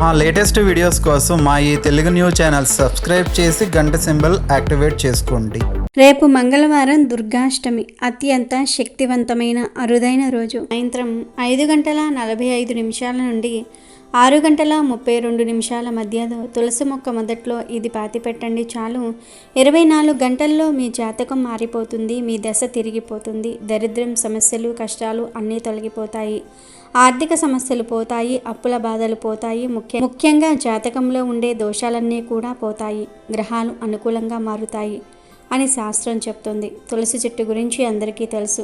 మా latest videos కోసం మా ఈ తెలుగు న్యూస్ ఛానల్ సబ్స్క్రైబ్ చేసి గంట సింబల్ యాక్టివేట్ చేసుకోండి. రేపు మంగళవారం దుర్గాష్టమి. అత్యంత శక్తివంతమైన అరుదైన రోజు. సాయంత్రం 5:45 నుండి 6:32 మధ్యలో తులసి మొక్క మొదట్లో ఇది పాతి పెట్టండి. చాలు 24 గంటల్లో మీ జాతకం మారిపోతుంది. మీ దశ తిరిగిపోతుంది. దరిద్రం, సమస్యలు, కష్టాలు అన్నీ తొలగిపోతాయి. ఆర్థిక సమస్యలు పోతాయి. అప్పుల బాధలు పోతాయి. ముఖ్యంగా జాతకంలో ఉండే దోషాలన్నీ కూడా పోతాయి. గ్రహాలు అనుకూలంగా మారుతాయి అని శాస్త్రం చెప్తుంది. తులసి చెట్టు గురించి అందరికీ తెలుసు.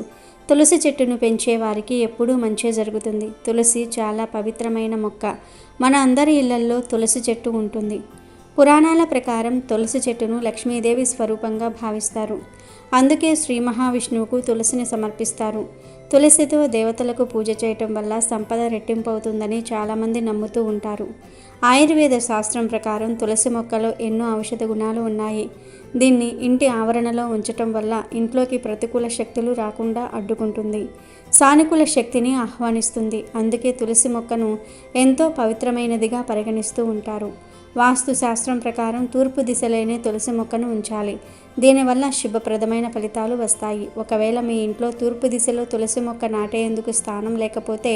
తులసి చెట్టును పెంచే వారికి ఎప్పుడూ మంచే జరుగుతుంది. తులసి చాలా పవిత్రమైన మొక్క. మన అందరి ఇళ్లల్లో తులసి చెట్టు ఉంటుంది. పురాణాల ప్రకారం తులసి చెట్టును లక్ష్మీదేవి స్వరూపంగా భావిస్తారు. అందుకే శ్రీ మహావిష్ణువుకు తులసిని సమర్పిస్తారు. తులసితో దేవతలకు పూజ చేయటం వల్ల సంపద రెట్టింపు అవుతుందని చాలామంది నమ్ముతూ ఉంటారు. ఆయుర్వేద శాస్త్రం ప్రకారం తులసి మొక్కలో ఎన్నో ఔషధ గుణాలు ఉన్నాయి. దీన్ని ఇంటి ఆవరణలో ఉంచటం వల్ల ఇంట్లోకి ప్రతికూల శక్తులు రాకుండా అడ్డుకుంటుంది. సానుకూల శక్తిని ఆహ్వానిస్తుంది. అందుకే తులసి మొక్కను ఎంతో పవిత్రమైనదిగా పరిగణిస్తూ ఉంటారు. వాస్తు శాస్త్రం ప్రకారం తూర్పు దిశలోనే తులసి మొక్కను ఉంచాలి. దీనివల్ల శుభప్రదమైన ఫలితాలు వస్తాయి. ఒకవేళ మీ ఇంట్లో తూర్పు దిశలో తులసి మొక్క నాటేందుకు స్థానం లేకపోతే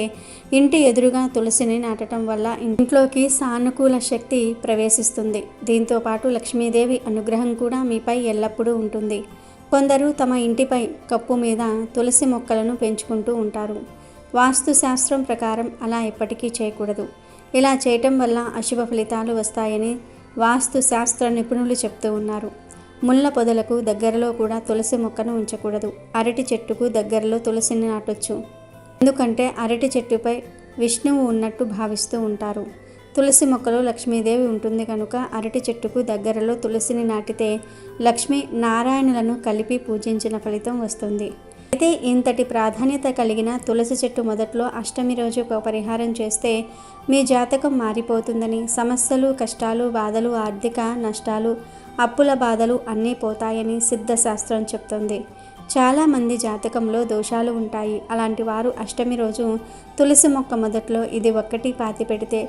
ఇంటి ఎదురుగా తులసిని నాటడం వల్ల ఇంట్లోకి సానుకూల శక్తి ప్రవేశిస్తుంది. దీంతో పాటు లక్ష్మీదేవి అనుగ్రహం కూడా మీపై ఎల్లప్పుడూ ఉంటుంది. కొందరు తమ ఇంటిపై కప్పు మీద తులసి మొక్కలను పెంచుకుంటూ ఉంటారు. వాస్తు శాస్త్రం ప్రకారం అలా ఎప్పటికీ చేయకూడదు. ఇలా చేయటం వల్ల అశుభ ఫలితాలు వస్తాయని వాస్తు శాస్త్ర నిపుణులు చెప్తూ ఉన్నారు. ముళ్ళ పొదలకు దగ్గరలో కూడా తులసి మొక్కను ఉంచకూడదు. అరటి చెట్టుకు దగ్గరలో తులసిని నాటొచ్చు. ఎందుకంటే అరటి చెట్టుపై విష్ణువు ఉన్నట్టు భావిస్తూ ఉంటారు. తులసి మొక్కలో లక్ష్మీదేవి ఉంటుంది కనుక అరటి చెట్టుకు దగ్గరలో తులసిని నాటితే లక్ష్మీ నారాయణులను కలిపి పూజించిన ఫలితం వస్తుంది. అయితే ఇంతటి ప్రాధాన్యత కలిగిన తులసి చెట్టు మొదట్లో అష్టమి రోజు ఒక పరిహారం చేస్తే మీ జాతకం మారిపోతుందని, సమస్యలు, కష్టాలు, బాధలు, ఆర్థిక నష్టాలు, అప్పుల బాధలు అన్నీ పోతాయని సిద్ధశాస్త్రం చెప్తుంది. చాలామంది జాతకంలో దోషాలు ఉంటాయి. అలాంటి వారు అష్టమి రోజు తులసి మొక్క మొదట్లో ఇది ఒక్కటి పాతి పెడితే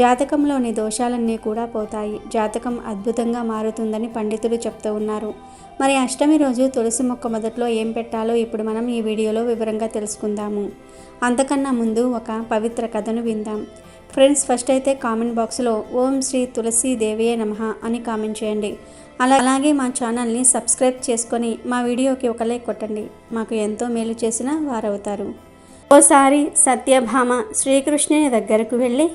జాతకంలోని దోషాలన్నీ కూడా పోతాయి. జాతకం అద్భుతంగా మారుతుందని పండితులు చెప్తూ ఉన్నారు. మరి అష్టమి రోజు తులసి మొక్క మొదట్లో ఏం పెట్టాలో ఇప్పుడు మనం ఈ వీడియోలో వివరంగా తెలుసుకుందాము. అంతకన్నా ముందు ఒక పవిత్ర కథను విందాం. ఫ్రెండ్స్, ఫస్ట్ అయితే కామెంట్ బాక్స్లో ఓం శ్రీ తులసి దేవియే నమః అని కామెంట్ చేయండి. అలాగే మా ఛానల్ని సబ్స్క్రైబ్ చేసుకొని మా వీడియోకి ఒక లైక్ కొట్టండి. మాకు ఎంతో మేలు చేసిన వారవుతారు. ఓసారి సత్యభామ శ్రీకృష్ణుని దగ్గరకు వెళ్ళి,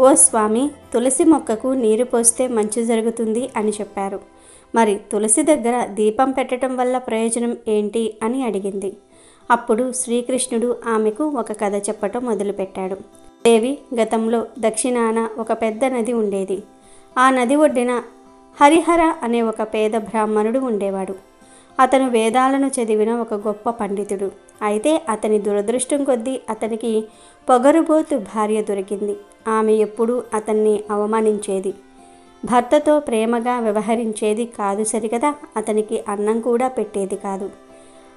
ఓ స్వామి, తులసి మొక్కకు నీరు పోస్తే మంచి జరుగుతుంది అని చెప్పారు. మరి తులసి దగ్గర దీపం పెట్టడం వల్ల ప్రయోజనం ఏంటి అని అడిగింది. అప్పుడు శ్రీకృష్ణుడు ఆమెకు ఒక కథ చెప్పటం మొదలుపెట్టాడు. దేవి, గతంలో దక్షిణాన ఒక పెద్ద నది ఉండేది. ఆ నది ఒడ్డిన హరిహర అనే ఒక పేద బ్రాహ్మణుడు ఉండేవాడు. అతను వేదాలను చదివిన ఒక గొప్ప పండితుడు. అయితే అతని దురదృష్టం కొద్దీ అతనికి పొగరుబోతు భార్య దొరికింది. ఆమె ఎప్పుడూ అతన్ని అవమానించేది. భర్తతో ప్రేమగా వ్యవహరించేది కాదు సరికదా, అతనికి అన్నం కూడా పెట్టేది కాదు.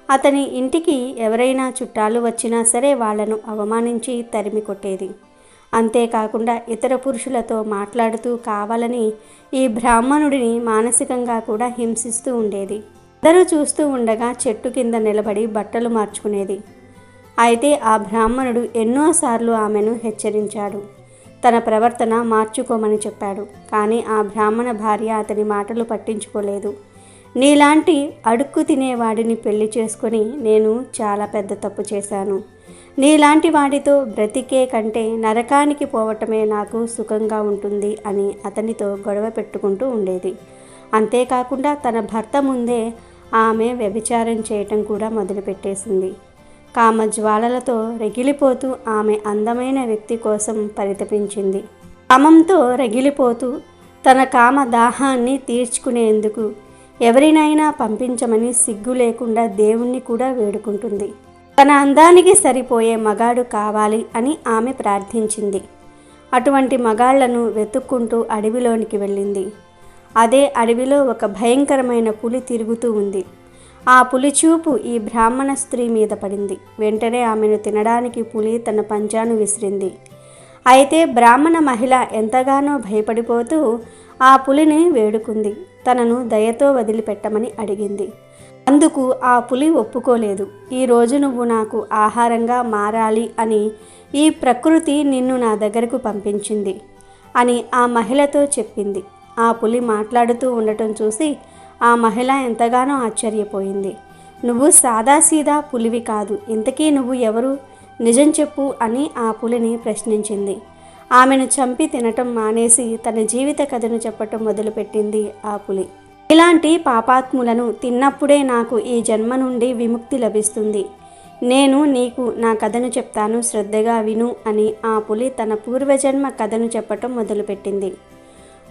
అతని ఇంటికి ఎవరైనా చుట్టాలు వచ్చినా సరే వాళ్లను అవమానించి తరిమి కొట్టేది. అంతేకాకుండా ఇతర పురుషులతో మాట్లాడుతూ కావాలని ఈ బ్రాహ్మణుడిని మానసికంగా కూడా హింసిస్తూ ఉండేది. అందరూ చూస్తూ ఉండగా చెట్టు కింద నిలబడి బట్టలు మార్చుకునేది. అయితే ఆ బ్రాహ్మణుడు ఎన్నోసార్లు ఆమెను హెచ్చరించాడు. తన ప్రవర్తన మార్చుకోమని చెప్పాడు. కానీ ఆ బ్రాహ్మణ భార్య అతని మాటలు పట్టించుకోలేదు. నీలాంటి అడుక్కు తినేవాడిని పెళ్లి చేసుకొని నేను చాలా పెద్ద తప్పు చేశాను. నీలాంటి వాడితో బ్రతికే కంటే నరకానికి పోవటమే నాకు సుఖంగా ఉంటుంది అని అతనితో గొడవ పెట్టుకుంటూ ఉండేది. అంతేకాకుండా తన భర్త ముందే ఆమె వ్యభిచారం చేయటం కూడా మొదలుపెట్టేసింది. కామజ్వాలలతో రగిలిపోతూ ఆమె అందమైన వ్యక్తి కోసం పరితపించింది. కామంతో రగిలిపోతూ తన కామ దాహాన్ని తీర్చుకునేందుకు ఎవరినైనా పంపించమని సిగ్గు లేకుండా దేవుణ్ణి కూడా వేడుకుంటుంది. తన అందానికి సరిపోయే మగాడు కావాలి అని ఆమె ప్రార్థించింది. అటువంటి మగాళ్లను వెతుక్కుంటూ అడవిలోనికి వెళ్ళింది. అదే అడవిలో ఒక భయంకరమైన పులి తిరుగుతూ ఉంది. ఆ పులి చూపు ఈ బ్రాహ్మణ స్త్రీ మీద పడింది. వెంటనే ఆమెను తినడానికి పులి తన పంజాను విసిరింది. అయితే బ్రాహ్మణ మహిళ ఎంతగానో భయపడిపోతూ ఆ పులిని వేడుకుంది. తనను దయతో వదిలిపెట్టమని అడిగింది. అందుకు ఆ పులి ఒప్పుకోలేదు. ఈరోజు నువ్వు నాకు ఆహారంగా మారాలి అని ఈ ప్రకృతి నిన్ను నా దగ్గరకు పంపించింది అని ఆ మహిళతో చెప్పింది. ఆ పులి మాట్లాడుతూ ఉండటం చూసి ఆ మహిళ ఎంతగానో ఆశ్చర్యపోయింది. నువ్వు సాదాసీదా పులివి కాదు, ఇంతకీ నువ్వు ఎవరు? నిజం చెప్పు అని ఆ పులిని ప్రశ్నించింది. ఆమెను చంపి తినటం మానేసి తన జీవిత కథను చెప్పటం మొదలుపెట్టింది ఆ పులి. ఇలాంటి పాపాత్ములను తిన్నప్పుడే నాకు ఈ జన్మ నుండి విముక్తి లభిస్తుంది. నేను నీకు నా కథను చెప్తాను, శ్రద్ధగా విను అని ఆ పులి తన పూర్వజన్మ కథను చెప్పటం మొదలుపెట్టింది.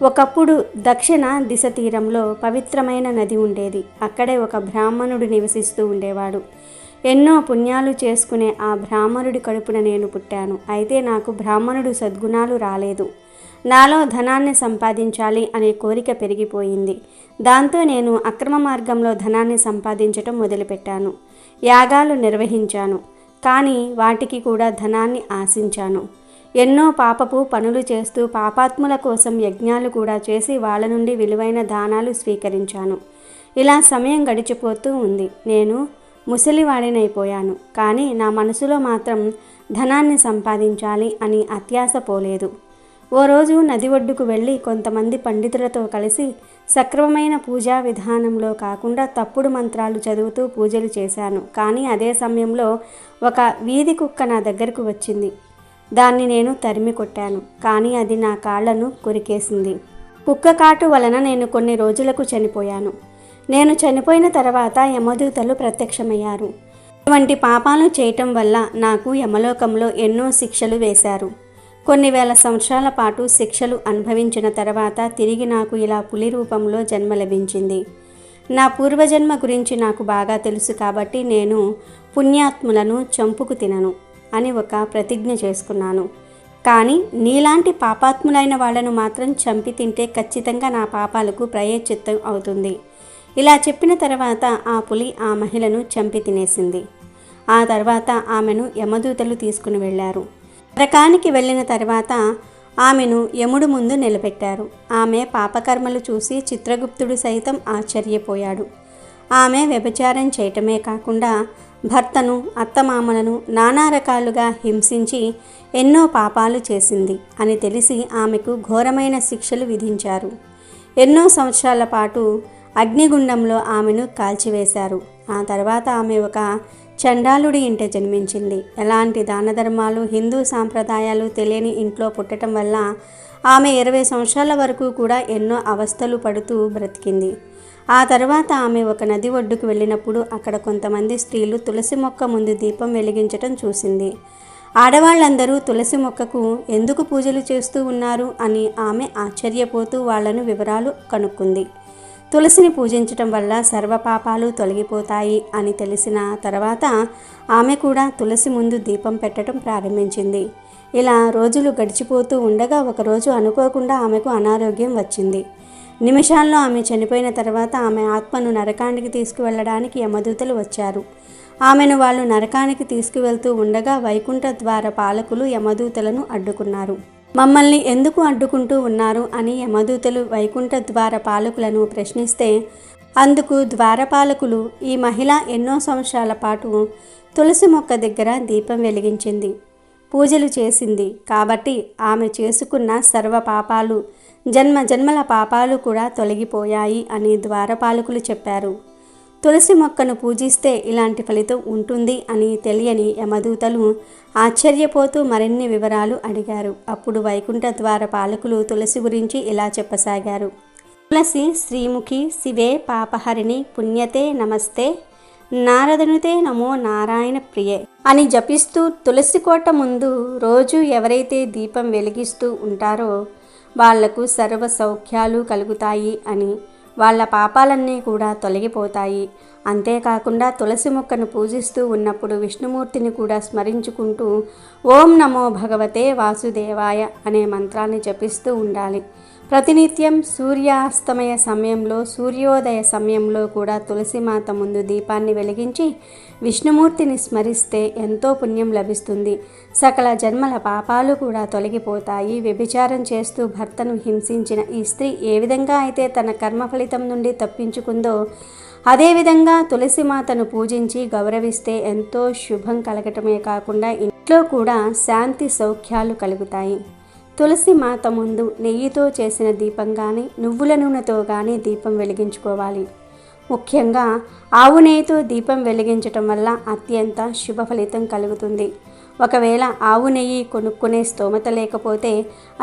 ఒకప్పుడు దక్షిణ దిశ తీరంలో పవిత్రమైన నది ఉండేది. అక్కడే ఒక బ్రాహ్మణుడు నివసిస్తూ ఉండేవాడు. ఎన్నో పుణ్యాలు చేసుకునే ఆ బ్రాహ్మణుడి కడుపున నేను పుట్టాను. అయితే నాకు బ్రాహ్మణుడు సద్గుణాలు రాలేదు. నాలో ధనాన్ని సంపాదించాలి అనే కోరిక పెరిగిపోయింది. దాంతో నేను అక్రమ మార్గంలో ధనాన్ని సంపాదించటం మొదలుపెట్టాను. యాగాలు నిర్వహించాను, కానీ వాటికి కూడా ధనాన్ని ఆశించాను. ఎన్నో పాపపు పనులు చేస్తూ పాపాత్ముల కోసం యజ్ఞాలు కూడా చేసి వాళ్ళ నుండి విలువైన దానాలు స్వీకరించాను. ఇలా సమయం గడిచిపోతూ ఉంది. నేను ముసలివాడినైపోయాను, కానీ నా మనసులో మాత్రం ధనాన్ని సంపాదించాలి అని అత్యాశ పోలేదు. ఓ రోజు నది ఒడ్డుకు వెళ్ళి కొంతమంది పండితులతో కలిసి సక్రమమైన పూజా విధానంలో కాకుండా తప్పుడు మంత్రాలు చదువుతూ పూజలు చేశాను. కానీ అదే సమయంలో ఒక వీధి కుక్క నా దగ్గరకు వచ్చింది. దాన్ని నేను తరిమి కొట్టాను, కానీ అది నా కాళ్లను కొరికేసింది. కుక్క కాటు వలన నేను కొన్ని రోజులకు చనిపోయాను. నేను చనిపోయిన తర్వాత యమదూతలు ప్రత్యక్షమయ్యారు. ఇటువంటి పాపాలు చేయటం వల్ల నాకు యమలోకంలో ఎన్నో శిక్షలు వేశారు. కొన్ని వేల సంవత్సరాల పాటు శిక్షలు అనుభవించిన తర్వాత తిరిగి నాకు ఇలా పులి రూపంలో జన్మ లభించింది. నా పూర్వజన్మ గురించి నాకు బాగా తెలుసు కాబట్టి నేను పుణ్యాత్ములను చంపుకు తినను అని ఒక ప్రతిజ్ఞ చేసుకున్నాను. కానీ నీలాంటి పాపాత్ములైన వాళ్లను మాత్రం చంపి తింటే ఖచ్చితంగా నా పాపాలకు ప్రాయశ్చిత్తం అవుతుంది. ఇలా చెప్పిన తర్వాత ఆ పులి ఆ మహిళను చంపి తినేసింది. ఆ తర్వాత ఆమెను యమదూతలు తీసుకుని వెళ్ళారు. నరకానికి వెళ్ళిన తర్వాత ఆమెను యముడు ముందు నిలబెట్టారు. ఆమె పాపకర్మలు చూసి చిత్రగుప్తుడు సైతం ఆశ్చర్యపోయాడు. ఆమె వ్యభిచారం చేయటమే కాకుండా భర్తను, అత్తమామలను నానా రకాలుగా హింసించి ఎన్నో పాపాలు చేసింది అని తెలిసి ఆమెకు ఘోరమైన శిక్షలు విధించారు. ఎన్నో సంవత్సరాల పాటు అగ్నిగుండంలో ఆమెను కాల్చివేశారు. ఆ తర్వాత ఆమె ఒక చండాలుడి ఇంట జన్మించింది. ఎలాంటి దాన ధర్మాలు, హిందూ సాంప్రదాయాలు తెలియని ఇంట్లో పుట్టడం వల్ల ఆమె 20 సంవత్సరాల వరకు కూడా ఎన్నో అవస్థలు పడుతూ బ్రతికింది. ఆ తర్వాత ఆమె ఒక నది ఒడ్డుకు వెళ్ళినప్పుడు అక్కడ కొంతమంది స్త్రీలు తులసి మొక్క ముందు దీపం వెలిగించటం చూసింది. ఆడవాళ్ళందరూ తులసి మొక్కకు ఎందుకు పూజలు చేస్తూ ఉన్నారు అని ఆమె ఆశ్చర్యపోతూ వాళ్లను వివరాలు కనుక్కుంది. తులసిని పూజించటం వల్ల సర్వపాపాలు తొలగిపోతాయి అని తెలిసిన తర్వాత ఆమె కూడా తులసి ముందు దీపం పెట్టడం ప్రారంభించింది. ఇలా రోజులు గడిచిపోతూ ఉండగా ఒకరోజు అనుకోకుండా ఆమెకు అనారోగ్యం వచ్చింది. నిమిషాల్లో ఆమె చనిపోయిన తర్వాత ఆమె ఆత్మను నరకానికి తీసుకువెళ్ళడానికి యమదూతలు వచ్చారు. ఆమెను వాళ్ళు నరకానికి తీసుకువెళ్తూ ఉండగా వైకుంఠ ద్వార పాలకులు యమదూతలను అడ్డుకున్నారు. మమ్మల్ని ఎందుకు అడ్డుకుంటూ ఉన్నారు అని యమదూతలు వైకుంఠ ద్వార పాలకులను ప్రశ్నిస్తే అందుకు ద్వారపాలకులు, ఈ మహిళ ఎన్నో సంవత్సరాల పాటు తులసి మొక్క దగ్గర దీపం వెలిగించింది, పూజలు చేసింది, కాబట్టి ఆమె చేసుకున్న సర్వ పాపాలు, జన్మ జన్మల పాపాలు కూడా తొలగిపోయాయి అని ద్వారపాలకులు చెప్పారు. తులసి మొక్కను పూజిస్తే ఇలాంటి ఫలితం ఉంటుంది అని తెలియని యమదూతలు ఆశ్చర్యపోతూ మరిన్ని వివరాలు అడిగారు. అప్పుడు వైకుంఠ ద్వార పాలకులు తులసి గురించి ఇలా చెప్పసాగారు. తులసి శ్రీముఖి శివే పాపహరిణి పుణ్యతే నమస్తే నారదనుతే నమో నారాయణ ప్రియే అని జపిస్తూ తులసి కోట ముందు రోజు ఎవరైతే దీపం వెలిగిస్తూ ఉంటారో వాళ్లకు సర్వ సౌఖ్యాలు కలుగుతాయి అని, వాళ్ళ పాపాలన్నీ కూడా తొలగిపోతాయి. అంతేకాకుండా తులసి మొక్కను పూజిస్తూ ఉన్నప్పుడు విష్ణుమూర్తిని కూడా స్మరించుకుంటూ ఓం నమో భగవతే వాసుదేవాయ అనే మంత్రాన్ని జపిస్తూ ఉండాలి. ప్రతినిత్యం సూర్యాస్తమయ సమయంలో, సూర్యోదయ సమయంలో కూడా తులసిమాత ముందు దీపాన్ని వెలిగించి విష్ణుమూర్తిని స్మరిస్తే ఎంతో పుణ్యం లభిస్తుంది. సకల జన్మల పాపాలు కూడా తొలగిపోతాయి. వ్యభిచారం చేస్తూ భర్తను హింసించిన ఈ స్త్రీ ఏ విధంగా అయితే తన కర్మ ఫలితం నుండి తప్పించుకుందో, అదేవిధంగా తులసిమాతను పూజించి గౌరవిస్తే ఎంతో శుభం కలగటమే కాకుండా ఇంట్లో కూడా శాంతి సౌఖ్యాలు కలుగుతాయి. తులసి మాత ముందు నెయ్యితో చేసిన దీపం కానీ, నువ్వుల నూనెతో కానీ దీపం వెలిగించుకోవాలి. ముఖ్యంగా ఆవు నెయ్యితో దీపం వెలిగించటం వల్ల అత్యంత శుభ ఫలితం కలుగుతుంది. ఒకవేళ ఆవు నెయ్యి కొనుక్కునే స్తోమత లేకపోతే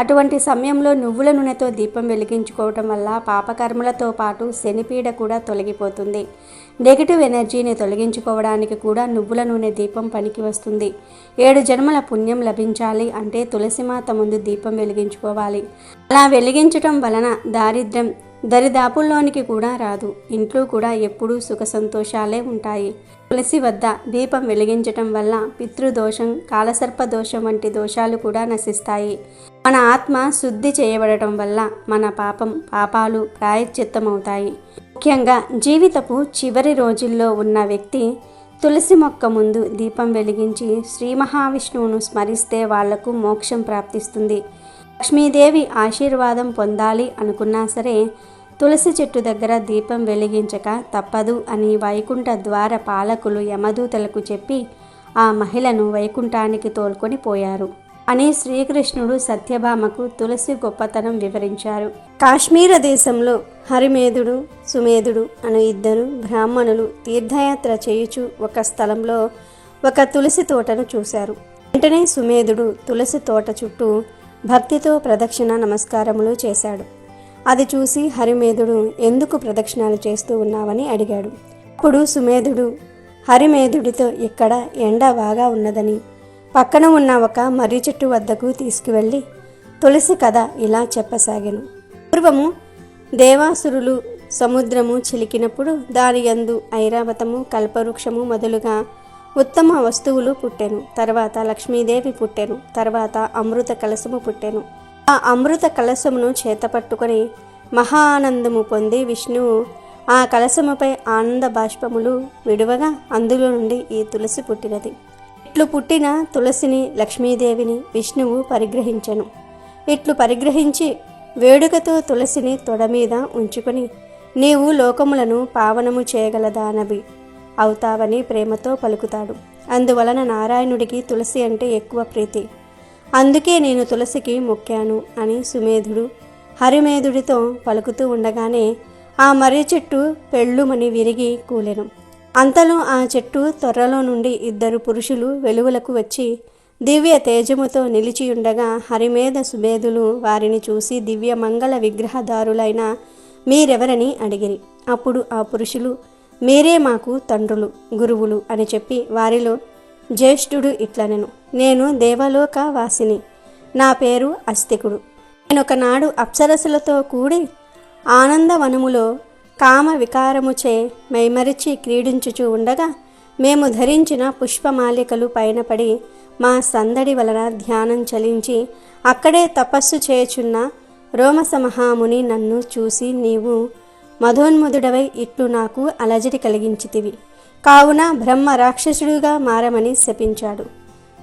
అటువంటి సమయంలో నువ్వుల నూనెతో దీపం వెలిగించుకోవటం వల్ల పాపకర్మలతో పాటు శనిపీడ కూడా తొలగిపోతుంది. నెగిటివ్ ఎనర్జీని తొలగించుకోవడానికి కూడా నువ్వుల నూనె దీపం పనికి వస్తుంది. 7 జన్మల పుణ్యం లభించాలి అంటే తులసిమాత ముందు దీపం వెలిగించుకోవాలి. అలా వెలిగించటం వలన దారిద్ర్యం దరిదాపుల్లోనికి కూడా రాదు. ఇంట్లో కూడా ఎప్పుడూ సుఖ సంతోషాలే ఉంటాయి. తులసి వద్ద దీపం వెలిగించటం వల్ల పితృదోషం, కాలసర్ప దోషం వంటి దోషాలు కూడా నశిస్తాయి. మన ఆత్మ శుద్ధి చేయబడటం వల్ల మన పాపాలు ప్రాయశ్చిత్తమవుతాయి. ముఖ్యంగా జీవితపు చివరి రోజుల్లో ఉన్న వ్యక్తి తులసి మొక్క ముందు దీపం వెలిగించి శ్రీ మహావిష్ణువును స్మరిస్తే వాళ్లకు మోక్షం ప్రాప్తిస్తుంది. లక్ష్మీదేవి ఆశీర్వాదం పొందాలి అనుకున్నా సరే తులసి చెట్టు దగ్గర దీపం వెలిగించక తప్పదు అని వైకుంఠ ద్వార పాలకులు యమదూతలకు చెప్పి ఆ మహిళను వైకుంఠానికి తోల్కొని పోయారు అని శ్రీకృష్ణుడు సత్యభామకు తులసి గొప్పతనం వివరించారు. కాశ్మీర దేశంలో హరిమేధుడు, సుమేధుడు అను 2 బ్రాహ్మణులు తీర్థయాత్ర చేయుచు ఒక స్థలంలో ఒక తులసి తోటను చూశారు. వెంటనే సుమేధుడు తులసి తోట చుట్టూ భక్తితో ప్రదక్షిణ నమస్కారములు చేశాడు. అది చూసి హరిమేధుడు ఎందుకు ప్రదక్షిణాలు చేస్తూ ఉన్నావని అడిగాడు. అప్పుడు సుమేధుడు హరిమేధుడితో ఇక్కడ ఎండ బాగా ఉన్నదని పక్కన ఉన్న ఒక మర్రి చెట్టు వద్దకు తీసుకువెళ్ళి తులసి కథ ఇలా చెప్పసాగాను. పూర్వము దేవాసురులు సముద్రము చిలికినప్పుడు దాని యందు ఐరావతము, కల్పవృక్షము మొదలుగా ఉత్తమ వస్తువులు పుట్టెను. తర్వాత లక్ష్మీదేవి పుట్టెను. తర్వాత అమృత కలశము పుట్టెను. ఆ అమృత కలశమును చేతపట్టుకొని మహా ఆనందము పొంది విష్ణువు ఆ కలశముపై ఆనంద బాష్పములు విడువగా అందులో నుండి ఈ తులసి పుట్టినది. ఇట్లు పుట్టిన తులసిని, లక్ష్మీదేవిని విష్ణువు పరిగ్రహించెను. ఇట్లు పరిగ్రహించి వేడుకతో తులసిని తొడ మీద ఉంచుకొని నీవు లోకములను పావనము చేయగలదానవి అవుతావని ప్రేమతో పలుకుతాడు. అందువలన నారాయణుడికి తులసి అంటే ఎక్కువ ప్రీతి. అందుకే నేను తులసికి మొక్కాను అని సుమేధుడు హరిమేధుడితో పలుకుతూ ఉండగానే ఆ మర్రి చెట్టు పెళ్ళుమని విరిగి కూలెను. అంతలో ఆ చెట్టు తొర్రలో నుండి 2 పురుషులు వెలువలకు వచ్చి దివ్య తేజముతో నిలిచియుండగా హరిమేధ సుమేధులు వారిని చూసి దివ్య మంగళ విగ్రహదారులైన మీరెవరని అడిగిరి. అప్పుడు ఆ పురుషులు మీరే మాకు తండ్రులు, గురువులు అని చెప్పి వారిలో జ్యేష్ఠుడు ఇట్లనెను, నేను దేవలోక వాసిని, నా పేరు అస్తికుడు. నేనొకనాడు అప్సరసులతో కూడి ఆనందవనములో కామ వికారముచే మైమరిచి క్రీడించుచూ ఉండగా మేము ధరించిన పుష్పమాలికలు పైన పడి మా సందడి వలన ధ్యానం చలించి అక్కడే తపస్సు చేయుచున్న రోమస మహాముని నన్ను చూసి నీవు మధోన్మధుడవై ఇట్లు నాకు అలజడి కలిగించితివి, కావున బ్రహ్మ రాక్షసుడిగా మారమని శపించాడు.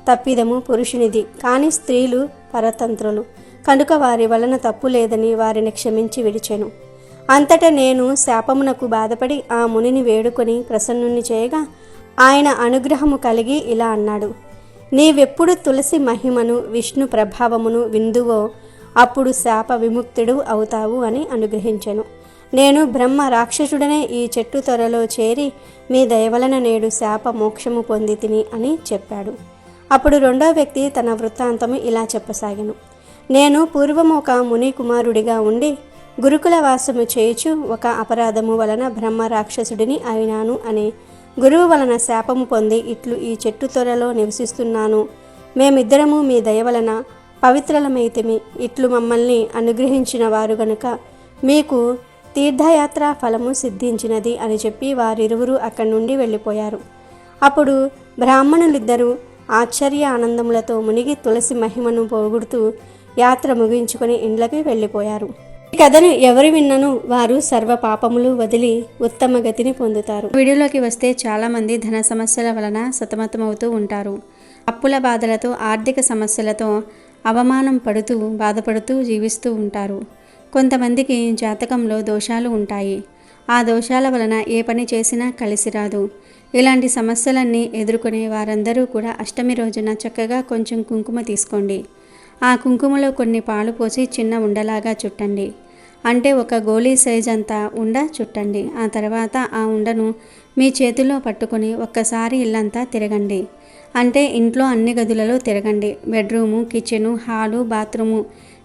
తప్పిదము పురుషునిది, కాని స్త్రీలు పరతంత్రులు కనుక వారి వలన తప్పు లేదని వారిని క్షమించి విడిచెను. అంతటా నేను శాపమునకు బాధపడి ఆ మునిని వేడుకొని ప్రసన్నుని చేయగా ఆయన అనుగ్రహము కలిగి ఇలా అన్నాడు, నీవెప్పుడు తులసి మహిమను విష్ణు ప్రభావమును విందువో అప్పుడు శాప విముక్తుడు అవుతావు అని అనుగ్రహించెను. నేను బ్రహ్మ రాక్షసుడనే ఈ చెట్టు త్వరలో చేరి మీ దయవలన నేడు శాప మోక్షము పొందితిని అని చెప్పాడు. అప్పుడు 2వ వ్యక్తి తన వృత్తాంతము ఇలా చెప్పసాగెను. నేను పూర్వము ఒక ముని కుమారుడిగా ఉండి గురుకుల వాసము చేయుచు ఒక అపరాధము వలన బ్రహ్మ రాక్షసుడిని అయినాను అని గురువు వలన శాపము పొంది ఇట్లు ఈ చెట్టు త్వరలో నివసిస్తున్నాను. మేమిద్దరము మీ దయవలన పవిత్రలమైతిమి. ఇట్లు మమ్మల్ని అనుగ్రహించిన వారు గనుక మీకు తీర్థయాత్ర ఫలము సిద్ధించినది అని చెప్పి వారిరువురు అక్కడి నుండి వెళ్ళిపోయారు. అప్పుడు బ్రాహ్మణులిద్దరూ ఆశ్చర్య ఆనందములతో మునిగి తులసి మహిమను పోగొడుతూ యాత్ర ముగించుకొని ఇండ్లకి వెళ్ళిపోయారు. కథను ఎవరు విన్నను వారు సర్వ పాపములు వదిలి ఉత్తమ గతిని పొందుతారు. వీడియోలోకి వస్తే చాలామంది ధన సమస్యల వలన సతమతమవుతూ ఉంటారు. అప్పుల బాధలతో, ఆర్థిక సమస్యలతో అవమానం పడుతూ బాధపడుతూ జీవిస్తూ ఉంటారు. కొంతమందికి జాతకంలో దోషాలు ఉంటాయి. ఆ దోషాల వలన ఏ పని చేసినా కలిసి రాదు. ఇలాంటి సమస్యలన్నీ ఎదుర్కొనే వారందరూ కూడా అష్టమి రోజున చక్కగా కొంచెం కుంకుమ తీసుకోండి. ఆ కుంకుమలో కొన్ని పాలు పోసి చిన్న ఉండలాగా చుట్టండి. అంటే ఒక గోళీ సైజ్ అంతా ఉండ చుట్టండి. ఆ తర్వాత ఆ ఉండను మీ చేతిలో పట్టుకొని ఒక్కసారి ఇల్లంతా తిరగండి. అంటే ఇంట్లో అన్ని గదులలో తిరగండి. బెడ్రూము, కిచెను, హాలు, బాత్రూము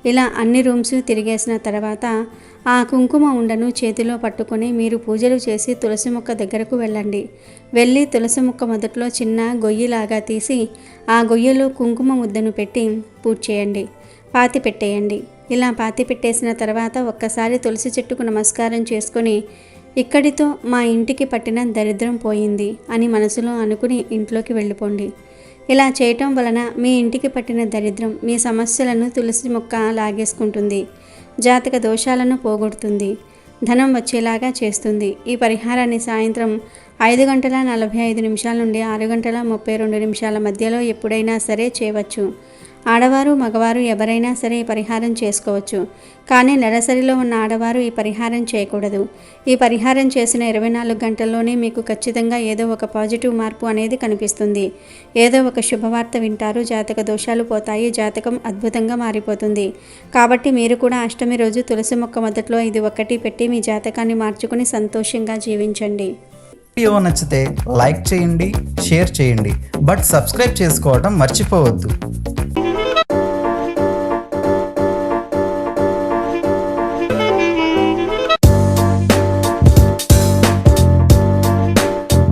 ఇలా అన్ని రూమ్స్ తిరిగేసిన తర్వాత ఆ కుంకుమ ఉండను చేతిలో పట్టుకొని మీరు పూజలు చేసి తులసి మొక్క దగ్గరకు వెళ్ళండి. వెళ్ళి తులసి మొక్క మొదట్లో చిన్న గొయ్యిలాగా తీసి ఆ గొయ్యలో కుంకుమ ముద్దను పెట్టి పూజ చేయండి. పాతి పెట్టేయండి. ఇలా పాతి పెట్టేసిన తర్వాత ఒక్కసారి తులసి చెట్టుకు నమస్కారం చేసుకొని ఇక్కడితో మా ఇంటికి పట్టిన దరిద్రం పోయింది అని మనసులో అనుకుని ఇంట్లోకి వెళ్ళిపోండి. ఇలా చేయటం వలన మీ ఇంటికి పట్టిన దరిద్రం, మీ సమస్యలను తులసి మొక్క లాగేసుకుంటుంది. జాతక దోషాలను పోగొడుతుంది. ధనం వచ్చేలాగా చేస్తుంది. ఈ పరిహారాన్ని సాయంత్రం 5:45 నుండి 6:32 మధ్యలో ఎప్పుడైనా సరే చేయవచ్చు. ఆడవారు, మగవారు ఎవరైనా సరే ఈ పరిహారం చేసుకోవచ్చు. కానీ నెలసరిలో ఉన్న ఆడవారు ఈ పరిహారం చేయకూడదు. ఈ పరిహారం చేసిన 24 గంటల్లోనే మీకు ఖచ్చితంగా ఏదో ఒక పాజిటివ్ మార్పు అనేది కనిపిస్తుంది. ఏదో ఒక శుభవార్త వింటారు. జాతక దోషాలు పోతాయి. జాతకం అద్భుతంగా మారిపోతుంది. కాబట్టి మీరు కూడా అష్టమి రోజు తులసి మొక్క మొదట్లో ఇది ఒక్కటి పెట్టి మీ జాతకాన్ని మార్చుకుని సంతోషంగా జీవించండి. వీడియో నచ్చితే లైక్ చేయండి, షేర్ చేయండి, బట్ సబ్స్క్రైబ్ చేసుకోవడం మర్చిపోవద్దు.